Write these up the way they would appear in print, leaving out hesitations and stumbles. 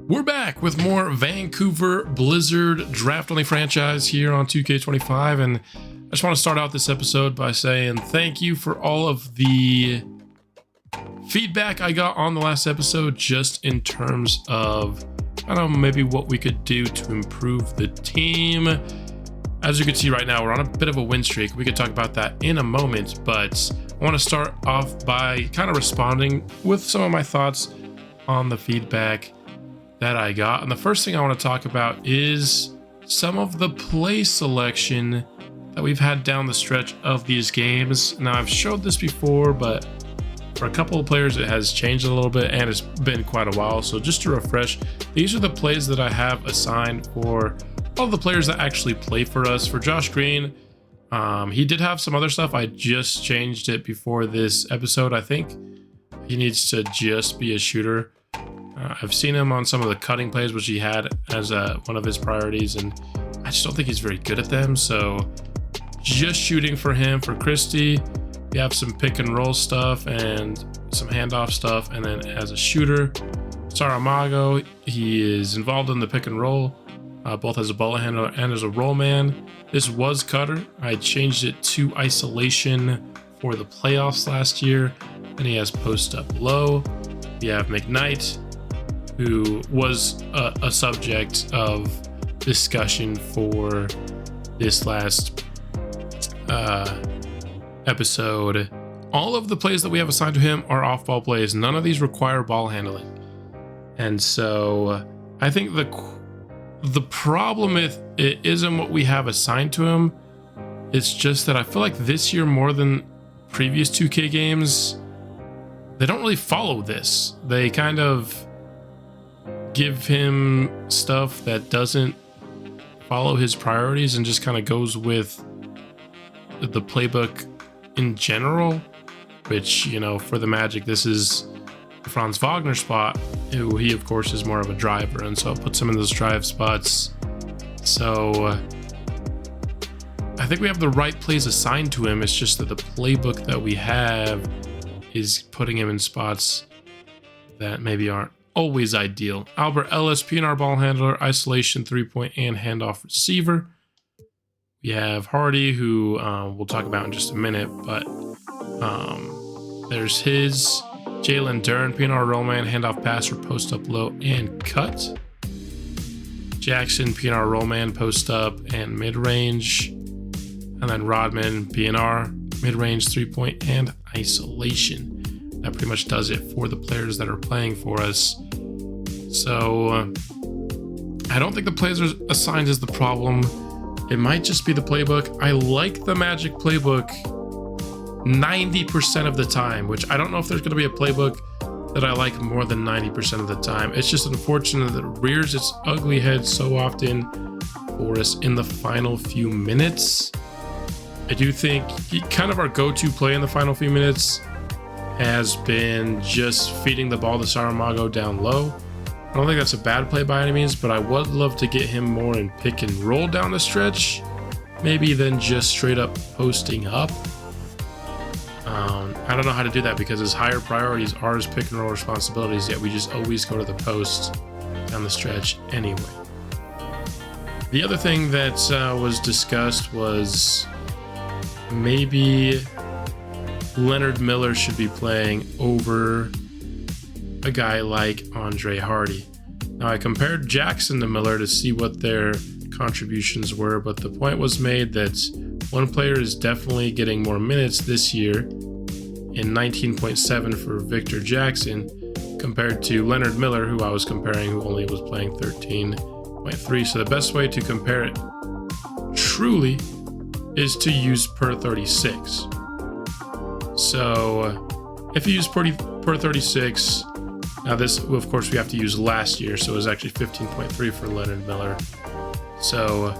We're back with more Vancouver Blizzard draft-only franchise here on 2K25, and I just want to start out this episode by saying thank you for all of the feedback I got on the last episode, just in terms of, I don't know, maybe what we could do to improve the team. As you can see right now, we're on a bit of a win streak. We could talk about that in a moment, but I want to start off by kind of responding with some of my thoughts on the feedback that I got. And the first thing I want to talk about is some of the play selection that we've had down the stretch of these games. Now, I've showed this before, but for a couple of players it has changed a little bit, and it's been quite a while. So just to refresh, these are the plays that I have assigned for all the players that actually play for us. For Josh Green, he did have some other stuff. I just changed it before this episode. I think he needs to just be a shooter. I've seen him on some of the cutting plays, which he had as one of his priorities, and I just don't think he's very good at them. So just shooting for him. For Christie, we have some pick and roll stuff and some handoff stuff. And then as a shooter, Saramago, he is involved in the pick and roll, both as a ball handler and as a roll man. This was cutter. I changed it to isolation for the playoffs last year. And he has post up low. We have McKnight, who was a subject of discussion for this last episode. All of the plays that we have assigned to him are off-ball plays. None of these require ball handling. And so I think the problem with it isn't what we have assigned to him. It's just that I feel like this year, more than previous 2K games, they don't really follow this. They kind of give him stuff that doesn't follow his priorities and just kind of goes with the playbook in general, which, you know, for the Magic, this is Franz Wagner spot, who he of course is more of a driver, and so it puts him in those drive spots. So I think we have the right plays assigned to him. It's just that the playbook that we have is putting him in spots that maybe aren't always ideal. Albert Ellis, PNR ball handler, isolation, 3-point, and handoff receiver. We have Hardy, who we'll talk about in just a minute, but there's his. Jalen Dern, PNR rollman, handoff passer, post up low, and cut. Jackson, PNR rollman, post up and mid range. And then Rodman, PNR, mid range, 3-point, and isolation. That pretty much does it for the players that are playing for us. So I don't think the players are assigned is the problem. It might just be the playbook. I like the Magic playbook 90% of the time, which I don't know if there's going to be a playbook that I like more than 90% of the time. It's just unfortunate that it rears its ugly head so often for us in the final few minutes. I do think kind of our go-to play in the final few minutes has been just feeding the ball to Saramago down low. I don't think that's a bad play by any means, but I would love to get him more in pick and roll down the stretch, maybe than just straight up posting up. I don't know how to do that because his higher priorities are his pick and roll responsibilities, yet we just always go to the post down the stretch anyway. The other thing that was discussed was maybe Leonard Miller should be playing over a guy like Andre Hardy. Now, I compared Jackson to Miller to see what their contributions were, but the point was made that one player is definitely getting more minutes this year in 19.7 for Victor Jackson compared to Leonard Miller, who I was comparing, who only was playing 13.3. So the best way to compare it truly is to use per 36. So if you use per 36, now this, of course, we have to use last year, so it was actually 15.3 for Leonard Miller. So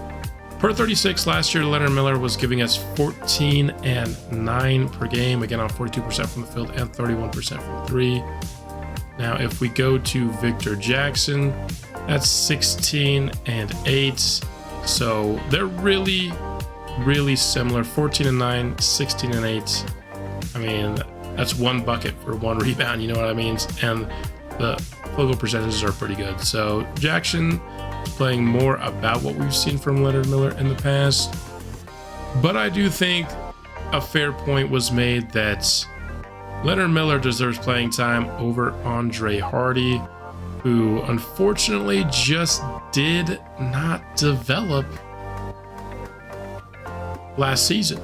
per 36 last year, Leonard Miller was giving us 14 and 9 per game, again on 42% from the field and 31% from 3. Now, if we go to Victor Jackson, that's 16 and 8. So they're really, really similar. 14 and 9, 16 and 8. I mean, that's one bucket for one rebound, you know what I mean? And the field goal percentages are pretty good. So Jackson is playing more about what we've seen from Leonard Miller in the past. But I do think a fair point was made that Leonard Miller deserves playing time over Andre Hardy, who unfortunately just did not develop last season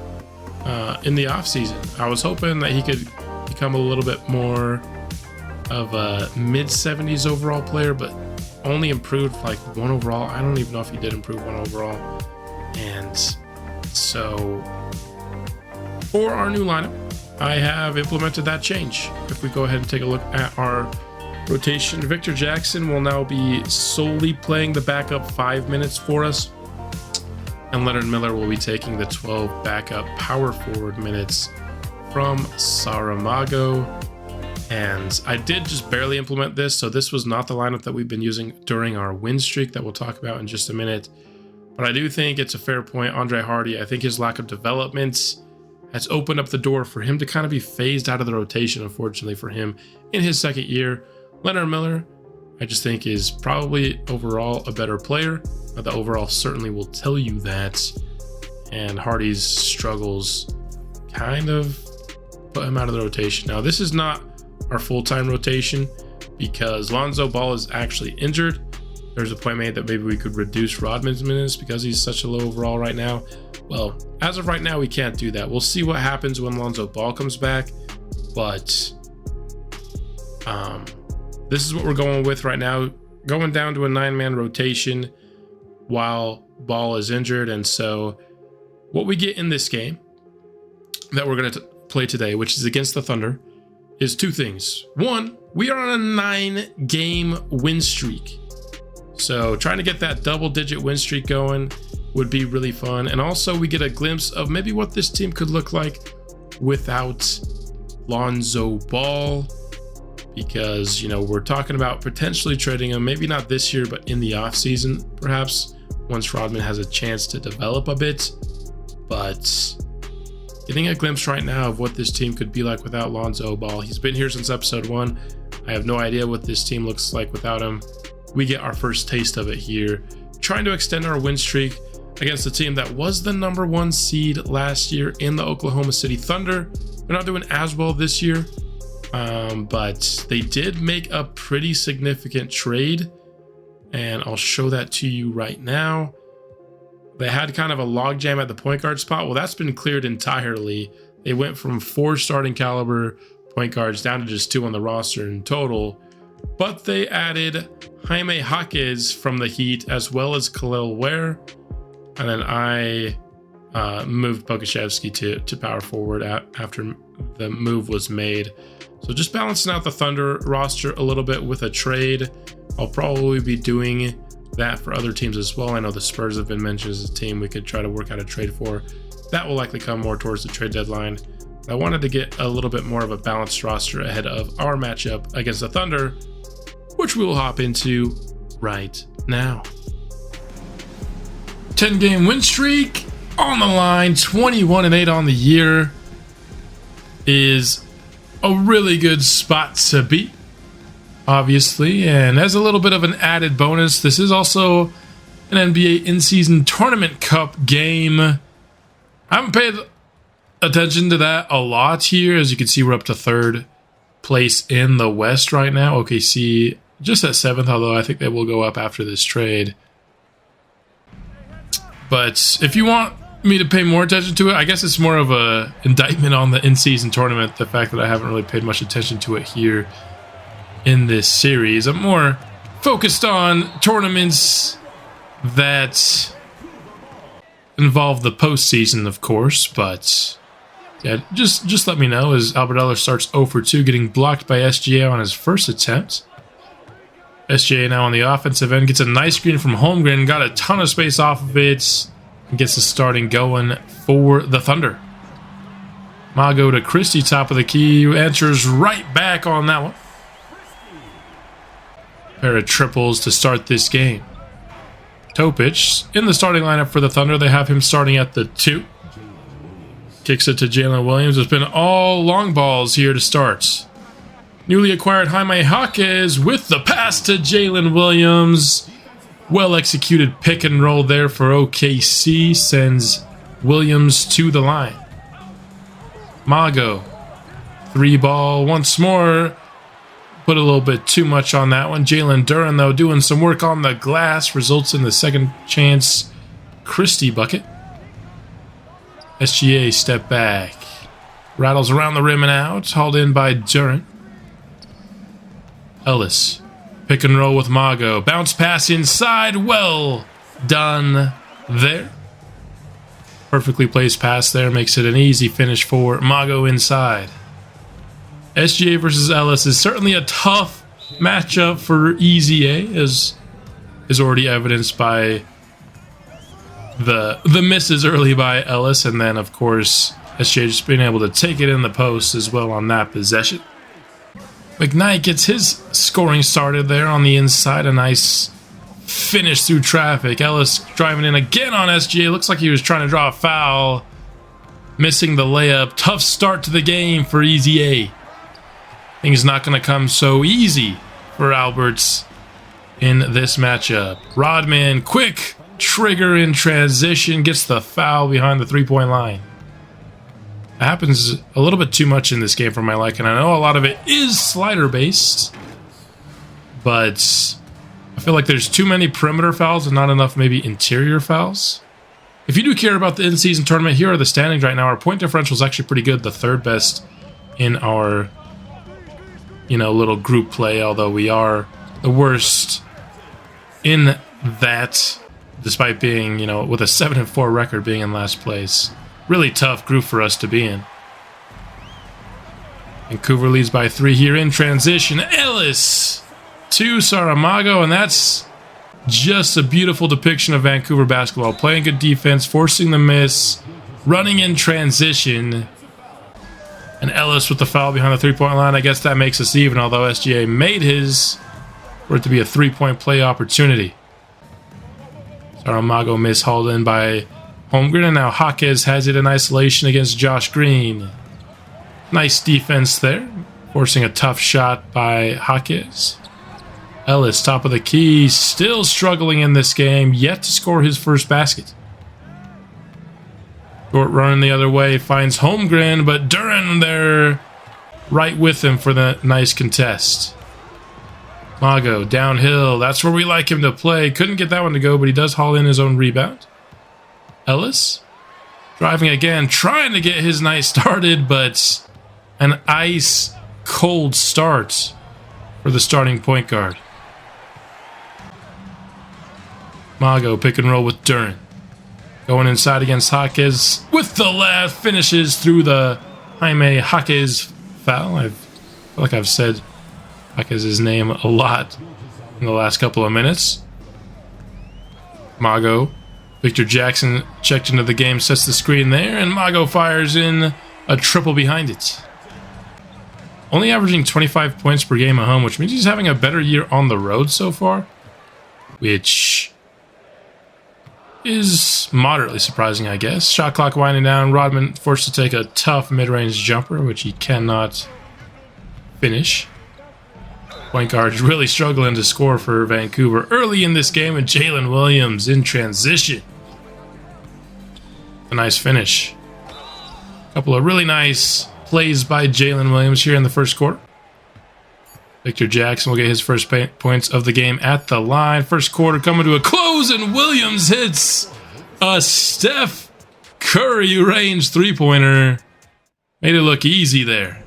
in the offseason. I was hoping that he could become a little bit more of a mid-70s overall player, but only improved like 1 overall. I don't even know if he did improve 1 overall. And so for our new lineup, I have implemented that change. If we go ahead and take a look at our rotation, Victor Jackson will now be solely playing the backup 5 minutes for us, and Leonard Miller will be taking the 12 backup power forward minutes from Saramago. And I did just barely implement this, so this was not the lineup that we've been using during our win streak that we'll talk about in just a minute. But I do think it's a fair point. Andre Hardy, I think his lack of development has opened up the door for him to kind of be phased out of the rotation, unfortunately for him, in his second year. Leonard Miller, I just think, is probably overall a better player. The overall certainly will tell you that. And Hardy's struggles kind of put him out of the rotation. Now, this is not our full-time rotation because Lonzo Ball is actually injured. There's a point made that maybe we could reduce Rodman's minutes because he's such a low overall right now. Well, as of right now, we can't do that. We'll see what happens when Lonzo Ball comes back. But this is what we're going with right now. Going down to a 9-man rotation while Ball is injured. And so what we get in this game that we're going to play today, which is against the Thunder, is 2 things. 1, we are on a 9-game win streak. So trying to get that double-digit win streak going would be really fun. And also we get a glimpse of maybe what this team could look like without Lonzo Ball, because, you know, we're talking about potentially trading him, maybe not this year, but in the offseason, perhaps, once Rodman has a chance to develop a bit. But getting a glimpse right now of what this team could be like without Lonzo Ball. He's been here since episode 1. I have no idea what this team looks like without him. We get our first taste of it here, trying to extend our win streak against a team that was the #1 seed last year in the Oklahoma City Thunder. They're not doing as well this year, but they did make a pretty significant trade, and I'll show that to you right now. They had kind of a logjam at the point guard spot. Well, that's been cleared entirely. They went from 4 starting caliber point guards down to just 2 on the roster in total, but they added Jaime Jaquez from the Heat as well as Khalil Ware. And then I moved Pokashevsky to power forward after the move was made. So just balancing out the Thunder roster a little bit with a trade. I'll probably be doing that for other teams as well. I know the Spurs have been mentioned as a team we could try to work out a trade for. That will likely come more towards the trade deadline. I wanted to get a little bit more of a balanced roster ahead of our matchup against the Thunder, which we will hop into right now. 10-game win streak on the line, 21-8 on the year is a really good spot to be, obviously. And as a little bit of an added bonus, this is also an NBA in-season tournament cup game. I haven't paid attention to that a lot here. As you can see, we're up to 3rd place in the West right now. OKC just at 7th, although I think they will go up after this trade. But if you want me to pay more attention to it, I guess it's more of a indictment on the in-season tournament, the fact that I haven't really paid much attention to it here in this series. I'm more focused on tournaments that involve the postseason, of course, but yeah, just let me know, as Albert Eller starts 0 for 2, getting blocked by SGA on his first attempt. SGA now on the offensive end, gets a nice screen from Holmgren, got a ton of space off of it, and gets the starting going for the Thunder. Mago to Christie, top of the key, who answers right back on that one. Pair of triples to start this game. Topic in the starting lineup for the Thunder. They have him starting at the 2. Kicks it to Jalen Williams. It's been all long balls here to start. Newly acquired Jaime Jaquez with the pass to Jalen Williams. Well executed pick and roll there for OKC. Sends Williams to the line. Mago. 3-ball once more. Put a little bit too much on that one. Jalen Duren, though, doing some work on the glass. Results in the second chance Christie bucket. SGA step back. Rattles around the rim and out. Hauled in by Duren. Ellis. Pick and roll with Mago. Bounce pass inside. Well done there. Perfectly placed pass there. Makes it an easy finish for Mago inside. SGA versus Ellis is certainly a tough matchup for EZA, as is already evidenced by the misses early by Ellis, and then, of course, SGA just being able to take it in the post as well on that possession. McKnight gets his scoring started there on the inside. A nice finish through traffic. Ellis driving in again on SGA. Looks like he was trying to draw a foul. Missing the layup. Tough start to the game for EZA. Things not going to come so easy for Alberts in this matchup. Rodman, quick trigger in transition. Gets the foul behind the three-point line. It happens a little bit too much in this game for my liking. I know a lot of it is slider based, but I feel like there's too many perimeter fouls and not enough maybe interior fouls. If you do care about the in-season tournament, here are the standings right now. Our point differential is actually pretty good, the third best in our little group play, although we are the worst in that, despite being, with a 7-4 record, being in last place. Really tough group for us to be in. Vancouver leads by 3 here in transition. Ellis to Saramago, and that's just a beautiful depiction of Vancouver basketball. Playing good defense, forcing the miss, running in transition. And Ellis with the foul behind the three-point line. I guess that makes us even, although SGA made his for it to be a three-point play opportunity. Saramago miss hauled in by Holmgren, and now Jaquez has it in isolation against Josh Green. Nice defense there, forcing a tough shot by Jaquez. Ellis, top of the key, still struggling in this game, yet to score his first basket. Short run the other way, finds Holmgren, but Duren there right with him for the nice contest. Mago, downhill, that's where we like him to play. Couldn't get that one to go, but he does haul in his own rebound. Ellis, driving again, trying to get his night started, but an ice cold start for the starting point guard. Mago, pick and roll with Duren. Going inside against Jaquez with the left, finishes through the Jaime Jaquez foul. I feel like I've said Jaquez's name a lot in the last couple of minutes. Mago, Victor Jackson checked into the game, sets the screen there, and Mago fires in a triple behind it. Only averaging 25 points per game at home, which means he's having a better year on the road so far, which is moderately surprising, I guess. Shot clock winding down. Rodman forced to take a tough mid-range jumper, which he cannot finish. Point guard is really struggling to score for Vancouver early in this game, and Jalen Williams in transition. A nice finish. A couple of really nice plays by Jalen Williams here in the first quarter. Victor Jackson will get his first points of the game at the line. First quarter coming to a close, and Williams hits a Steph Curry range three-pointer. Made it look easy there.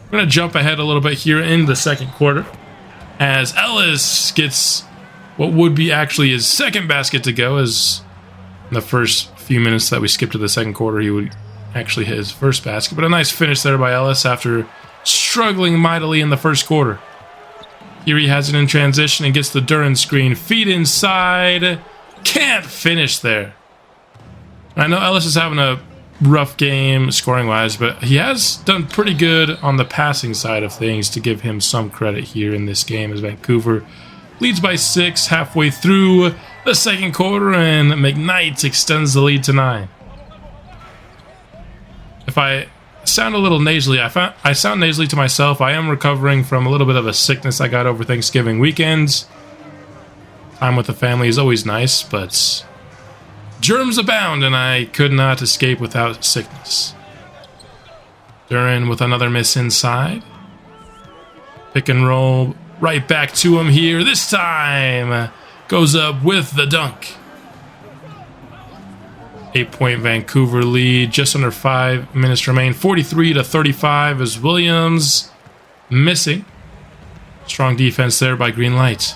We're going to jump ahead a little bit here in the second quarter as Ellis gets what would be actually his second basket to go, as in the first few minutes that we skipped to the second quarter, he would actually hit his first basket. But a nice finish there by Ellis after struggling mightily in the first quarter. Here he has it in transition and gets the Duren screen. Feet inside. Can't finish there. I know Ellis is having a rough game scoring-wise, but he has done pretty good on the passing side of things, to give him some credit here in this game, as Vancouver leads by 6 halfway through the second quarter, and McKnight extends the lead to 9. If I sound a little nasally. I sound nasally to myself. I am recovering from a little bit of a sickness I got over Thanksgiving weekend. Time with the family is always nice, but germs abound, and I could not escape without sickness. Duran with another miss inside. Pick and roll right back to him here. This time goes up with the dunk. 8-point Vancouver lead. Just under 5 minutes remain. 43-35 as Williams missing. Strong defense there by Green Light.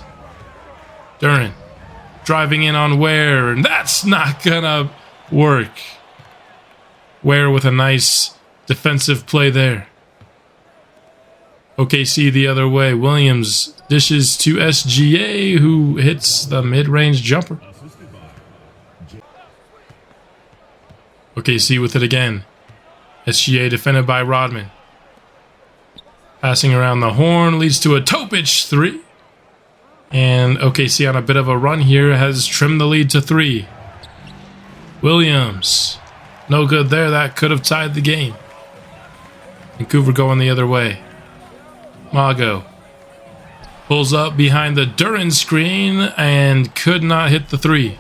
Duran driving in on Ware, and that's not gonna work. Ware with a nice defensive play there. OKC the other way. Williams dishes to SGA, who hits the mid-range jumper. OKC with it again. SGA defended by Rodman. Passing around the horn leads to a Topic 3. And OKC on a bit of a run here has trimmed the lead to 3. Williams. No good there. That could have tied the game. Vancouver going the other way. Mago pulls up behind the Duran screen and could not hit the 3.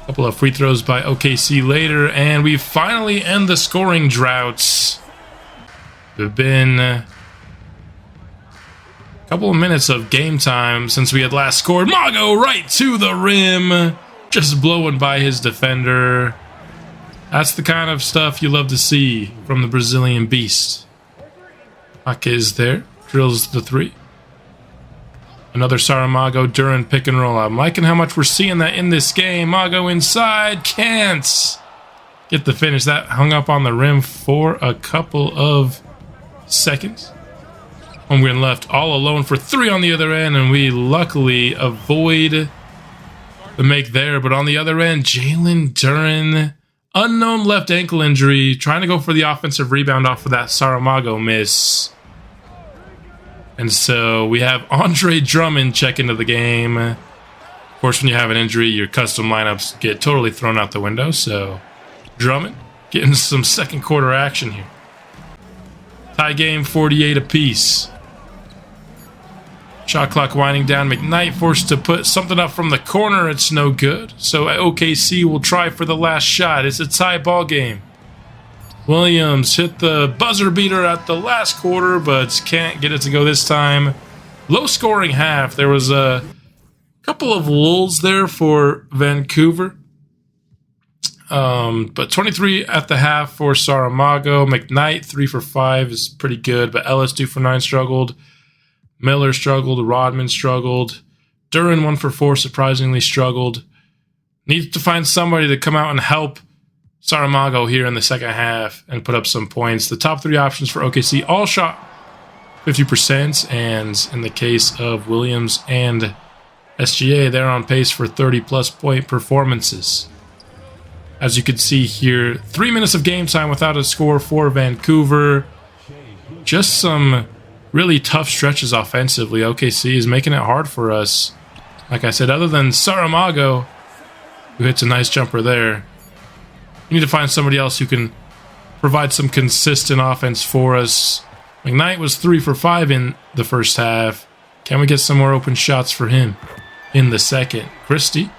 Couple of free throws by OKC later, and we finally end the scoring droughts. There've been a couple of minutes of game time since we had last scored. Mago right to the rim, just blowing by his defender. That's the kind of stuff you love to see from the Brazilian beast. Ake is there, drills the 3. Another Saramago Duran pick and roll. I'm liking how much we're seeing that in this game. Mago inside, can't get the finish. That hung up on the rim for a couple of seconds. Holmgren left all alone for 3 on the other end, and we luckily avoid the make there. But on the other end, Jalen Duran, unknown left ankle injury, trying to go for the offensive rebound off of that Saramago miss. And so we have Andre Drummond check into the game. Of course, when you have an injury, your custom lineups get totally thrown out the window. So Drummond getting some second quarter action here. Tie game, 48 apiece. Shot clock winding down. McKnight forced to put something up from the corner. It's no good. So OKC will try for the last shot. It's a tie ball game. Williams hit the buzzer beater at the last quarter, but can't get it to go this time. Low scoring half. There was a couple of lulls there for Vancouver. But 23 at the half for Saramago. McKnight, 3 for 5 is pretty good, but Ellis, 2 for 9 struggled. Miller struggled. Rodman struggled. Duran, 1 for 4, surprisingly struggled. Needs to find somebody to come out and help Saramago here in the second half and put up some points. The top 3 options for OKC all shot 50%, and in the case of Williams and SGA, they're on pace for 30-plus point performances. As you can see here, 3 minutes of game time without a score for Vancouver. Just some really tough stretches offensively. OKC is making it hard for us. Like I said, other than Saramago, who hits a nice jumper there, we need to find somebody else who can provide some consistent offense for us. McKnight was 3 for 5 in the first half. Can we get some more open shots for him in the second? Christie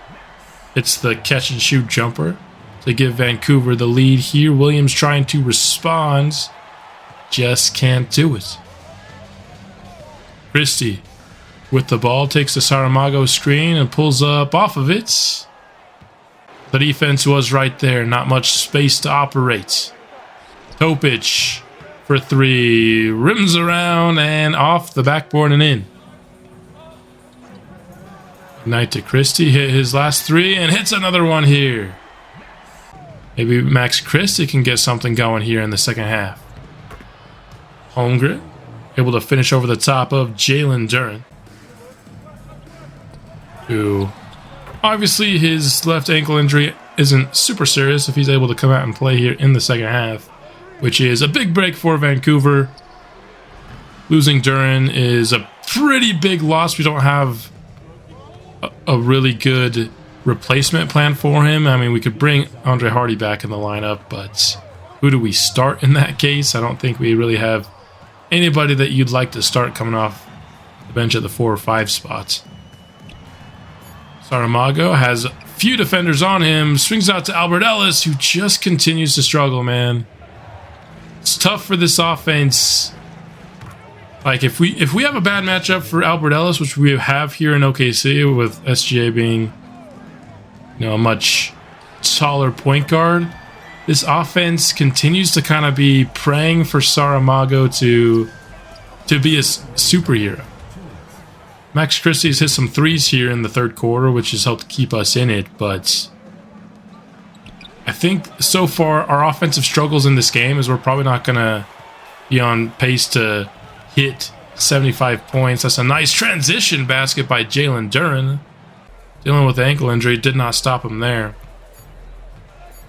hits the catch and shoot jumper to give Vancouver the lead here. Williams trying to respond. Just can't do it. Christie with the ball takes the Saramago screen and pulls up off of it. The defense was right there. Not much space to operate. Topic for 3. Rims around and off the backboard and in. Knight to Christie. Hit his last 3 and hits another one here. Maybe Max Christie can get something going here in the second half. Holmgren able to finish over the top of Jalen Duran, who obviously his left ankle injury isn't super serious if he's able to come out and play here in the second half, which is a big break for Vancouver. Losing Duran is a pretty big loss. We don't have a really good replacement plan for him. I mean, we could bring Andre Hardy back in the lineup, but who do we start in that case? I don't think we really have anybody that you'd like to start coming off the bench at the 4 or 5 spots. Saramago has a few defenders on him. Swings out to Albert Ellis, who just continues to struggle, man. It's tough for this offense. Like, if we have a bad matchup for Albert Ellis, which we have here in OKC, with SGA being, you know, a much taller point guard, this offense continues to kind of be praying for Saramago to be a superhero. Max Christie's hit some threes here in the third quarter, which has helped keep us in it, but I think so far our offensive struggles in this game is we're probably not going to be on pace to hit 75 points. That's a nice transition basket by Jalen Duren. Dealing with the ankle injury did not stop him there,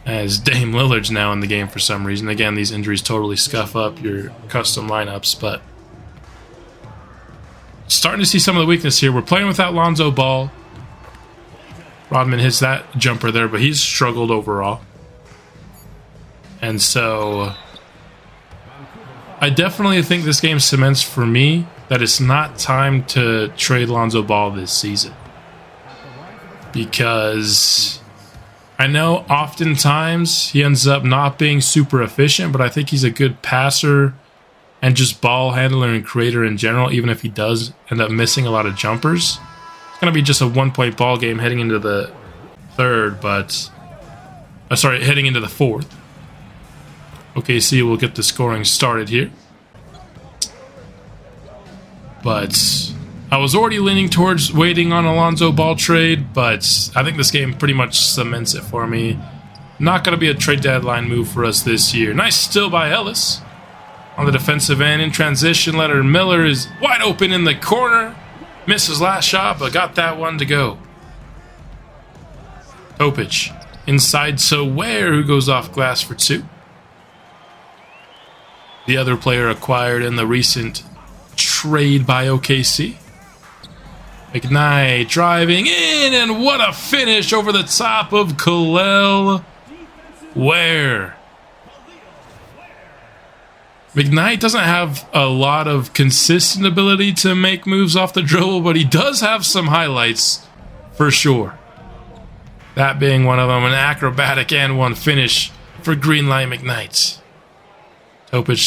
as Dame Lillard's now in the game for some reason. Again, these injuries totally scuff up your custom lineups, but starting to see some of the weakness here. We're playing without Lonzo Ball. Rodman hits that jumper there, but he's struggled overall. And so I definitely think this game cements for me that it's not time to trade Lonzo Ball this season. Because I know oftentimes he ends up not being super efficient, but I think he's a good passer and just ball handler and creator in general, even if he does end up missing a lot of jumpers. It's going to be just a 1-point ball game heading into the third, but heading into the fourth. OKC will get the scoring started here. But I was already leaning towards waiting on Alonzo Ball trade, but I think this game pretty much cements it for me. Not going to be a trade deadline move for us this year. Nice steal by Ellis on the defensive end. In transition, Leonard Miller is wide open in the corner. Missed his last shot, but got that one to go. Topic inside to Ware, who goes off glass for 2. The other player acquired in the recent trade by OKC. McKnight driving in, and what a finish over the top of Kel'el Ware. McKnight doesn't have a lot of consistent ability to make moves off the dribble, but he does have some highlights for sure. That being one of them, an acrobatic and one finish for Greenlight McKnight. Topic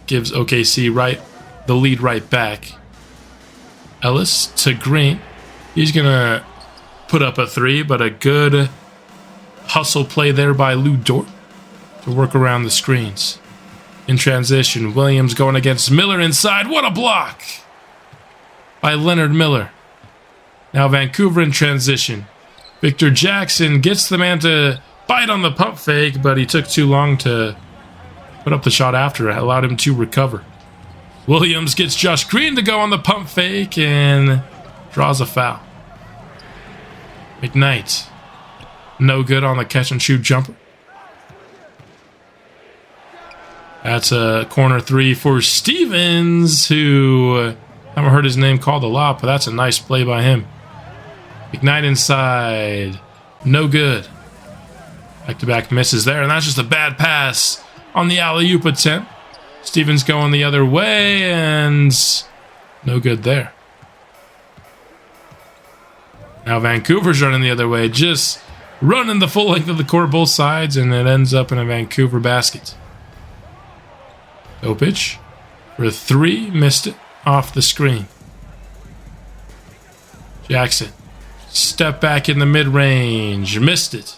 gives OKC the lead right back. Ellis to Green. He's going to put up a 3, but a good hustle play there by Lou Dort to work around the screens. In transition, Williams going against Miller inside. What a block by Leonard Miller. Now Vancouver in transition. Victor Jackson gets the man to bite on the pump fake, but he took too long to put up the shot after it. Allowed him to recover. Williams gets Josh Green to go on the pump fake and draws a foul. McKnight, no good on the catch and shoot jumper. That's a corner 3 for Stevens, who I haven't heard his name called a lot, but that's a nice play by him. McKnight inside, no good. Back-to-back misses there, and that's just a bad pass on the alley-oop attempt. Stevens going the other way, and no good there. Now Vancouver's running the other way, just running the full length of the court, both sides, and it ends up in a Vancouver basket. Topic for 3, missed it off the screen. Jackson, step back in the mid-range, missed it.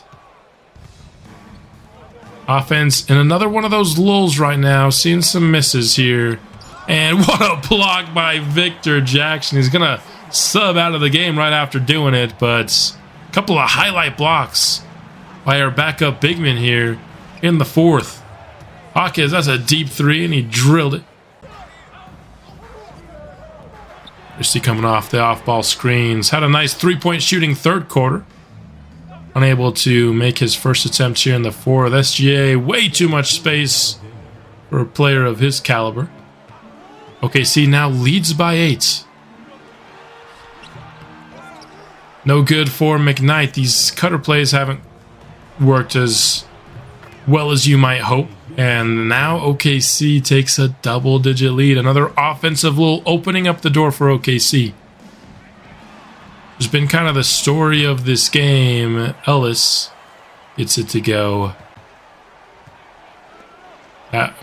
Offense in another one of those lulls right now, seeing some misses here. And what a block by Victor Jackson. He's going to sub out of the game right after doing it, but a couple of highlight blocks by our backup big man here in the fourth. Hawkins, that's a deep 3, and he drilled it. Christie coming off the off-ball screens. Had a nice 3-point shooting third quarter. Unable to make his first attempt here in the fourth. SGA, way too much space for a player of his caliber. OKC now leads by 8. No good for McKnight. These cutter plays haven't worked as well as you might hope. And now OKC takes a double-digit lead. Another offensive little opening up the door for OKC. It's been kind of the story of this game. Ellis gets it to go.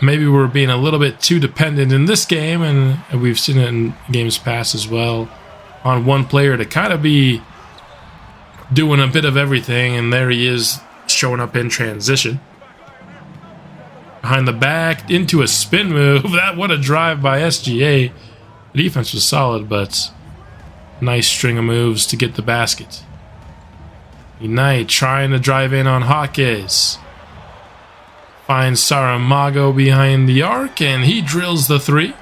Maybe we're being a little bit too dependent in this game, and we've seen it in games past as well, on one player to kind of be doing a bit of everything, and there he is showing up in transition. Behind the back, into a spin move. What a drive by SGA. The defense was solid, but nice string of moves to get the basket. Unite trying to drive in on Hawkes. Finds Saramago behind the arc, and he drills the three.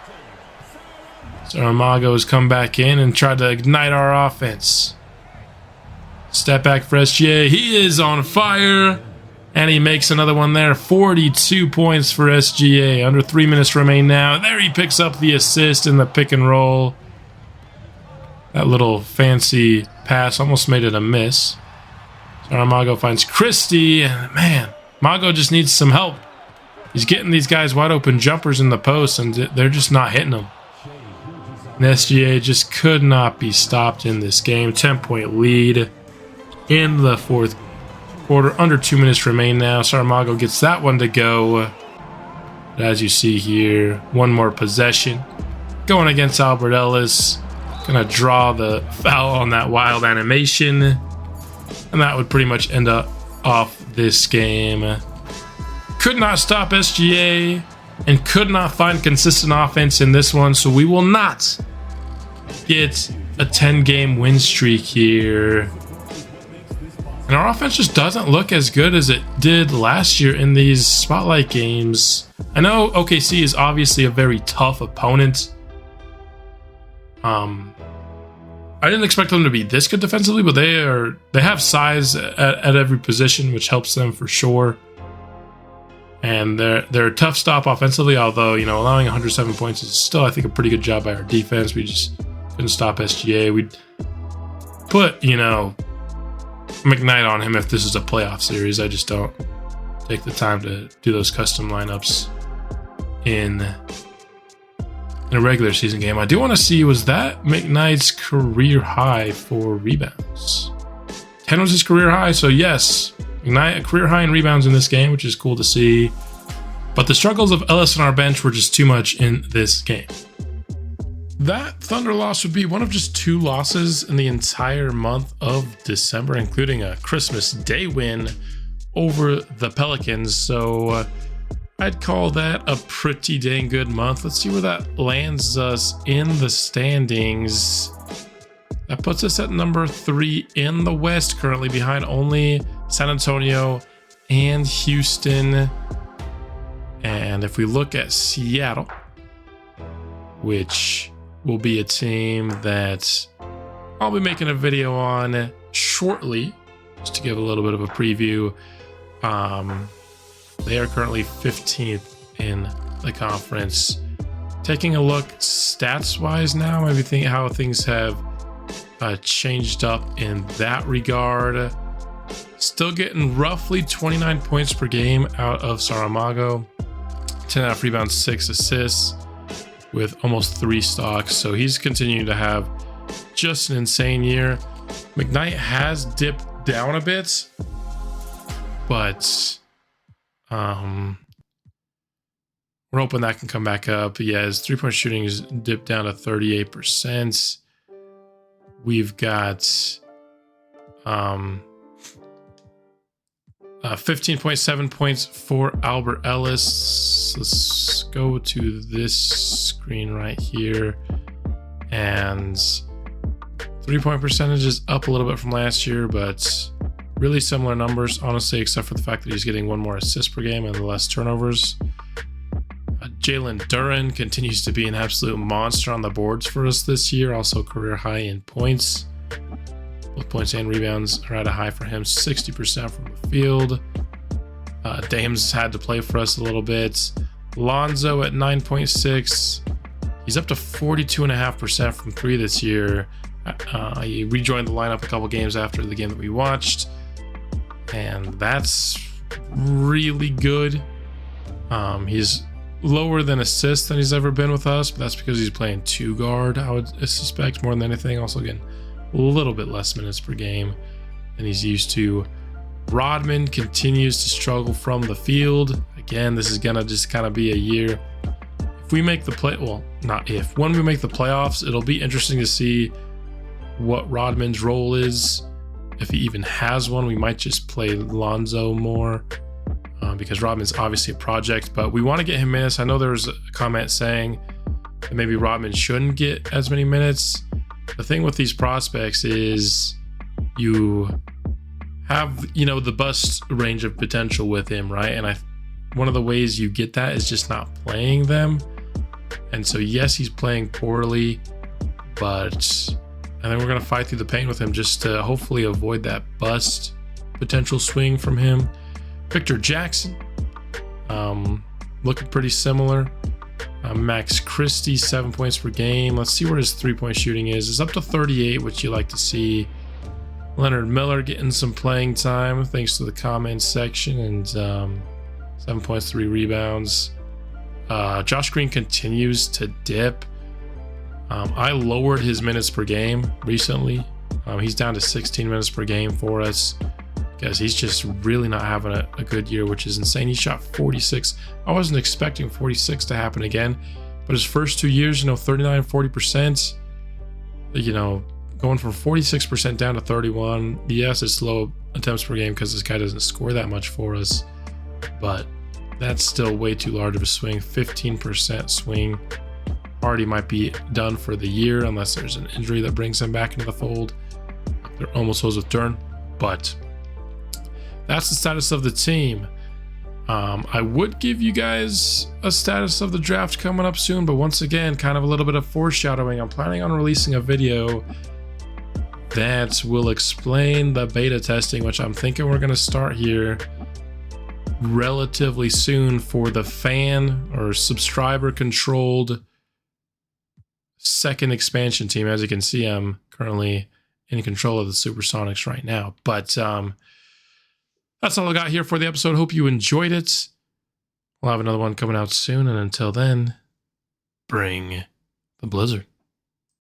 Saramago's come back in and tried to ignite our offense. Step back for SGA. He is on fire, and he makes another one there. 42 points for SGA. Under 3 minutes remain now. There he picks up the assist in the pick and roll. That little fancy pass almost made it a miss. Saramago finds Christie, and man, Mago just needs some help. He's getting these guys wide open jumpers in the post, and they're just not hitting them. And SGA just could not be stopped in this game. 10-point lead in the fourth quarter. Under 2 minutes remain now. Saramago gets that one to go. But as you see here, one more possession. Going against Albert Ellis. Gonna draw the foul on that wild animation. And that would pretty much end up off this game. Could not stop SGA and could not find consistent offense in this one, so we will not get a 10-game win streak here. And our offense just doesn't look as good as it did last year in these spotlight games. I know OKC is obviously a very tough opponent. I didn't expect them to be this good defensively, but they have size at every position, which helps them for sure. And they're a tough stop offensively, although, you know, allowing 107 points is still, I think, a pretty good job by our defense. We just couldn't stop SGA. We'd put, you know, McKnight on him if this is a playoff series. I just don't take the time to do those custom lineups in a regular season game. I do want to see, was that McKnight's career high for rebounds? 10 was his career high, so yes, McKnight a career high in rebounds in this game, which is cool to see. But the struggles of Ellis on our bench were just too much in this game. That Thunder loss would be one of just 2 losses in the entire month of December, including a Christmas Day win over the Pelicans. So I'd call that a pretty dang good month. Let's see where that lands us in the standings. That puts us at number 3 in the West, currently behind only San Antonio and Houston. And if we look at Seattle, which will be a team that I'll be making a video on shortly, just to give a little bit of a preview. They are currently 15th in the conference. Taking a look stats-wise now, maybe think how things have changed up in that regard. Still getting roughly 29 points per game out of Saramago. 10.5 rebounds, 6 assists with almost 3 stocks. So he's continuing to have just an insane year. McKnight has dipped down a bit, but we're hoping that can come back up. Yeah, his 3-point shooting is dipped down to 38%. We've got 15.7 points for Albert Ellis. Let's go to this screen right here. And 3-point percentage is up a little bit from last year, but really similar numbers, honestly, except for the fact that he's getting 1 more assist per game and less turnovers. Jalen Duren continues to be an absolute monster on the boards for us this year. Also career high in points. Both points and rebounds are at a high for him, 60% from the field. Dame's had to play for us a little bit. Lonzo at 9.6. He's up to 42.5% from 3 this year. He rejoined the lineup a couple games after the game that we watched, and that's really good. He's lower than assists than he's ever been with us, but that's because he's playing 2 guard, I would suspect, more than anything. Also, again, a little bit less minutes per game than he's used to. Rodman continues to struggle from the field. Again, this is gonna just kind of be a year. If we make the when we make the playoffs, it'll be interesting to see what Rodman's role is. If he even has one, we might just play Lonzo more. Because Rodman's obviously a project, but we want to get him minutes. I know there was a comment saying that maybe Rodman shouldn't get as many minutes. The thing with these prospects is you have, the bust range of potential with him, right? And one of the ways you get that is just not playing them. And so, yes, he's playing poorly, but I think we're going to fight through the pain with him just to hopefully avoid that bust potential swing from him. Victor Jackson, looking pretty similar. Max Christie, 7 points per game. Let's see where his 3-point shooting is. It's up to 38, which you like to see. Leonard Miller getting some playing time thanks to the comments section, and 7 points, 3 rebounds. Josh Green continues to dip. I lowered his minutes per game recently. He's down to 16 minutes per game for us, because he's just really not having a good year, which is insane. He shot 46. I wasn't expecting 46 to happen again, but his first 2 years, 39, 40%, going from 46% down to 31. Yes, it's low attempts per game because this guy doesn't score that much for us, but that's still way too large of a swing. 15% swing. Hardy might be done for the year unless there's an injury that brings him back into the fold. There almost was with Dern, but that's the status of the team. I would give you guys a status of the draft coming up soon, but once again, kind of a little bit of foreshadowing. I'm planning on releasing a video that will explain the beta testing, which I'm thinking we're going to start here relatively soon for the fan or subscriber controlled second expansion team. As you can see, I'm currently in control of the Supersonics right now, but that's all I got here for the episode. Hope you enjoyed it. We'll have another one coming out soon, and until then, bring the Blizzard.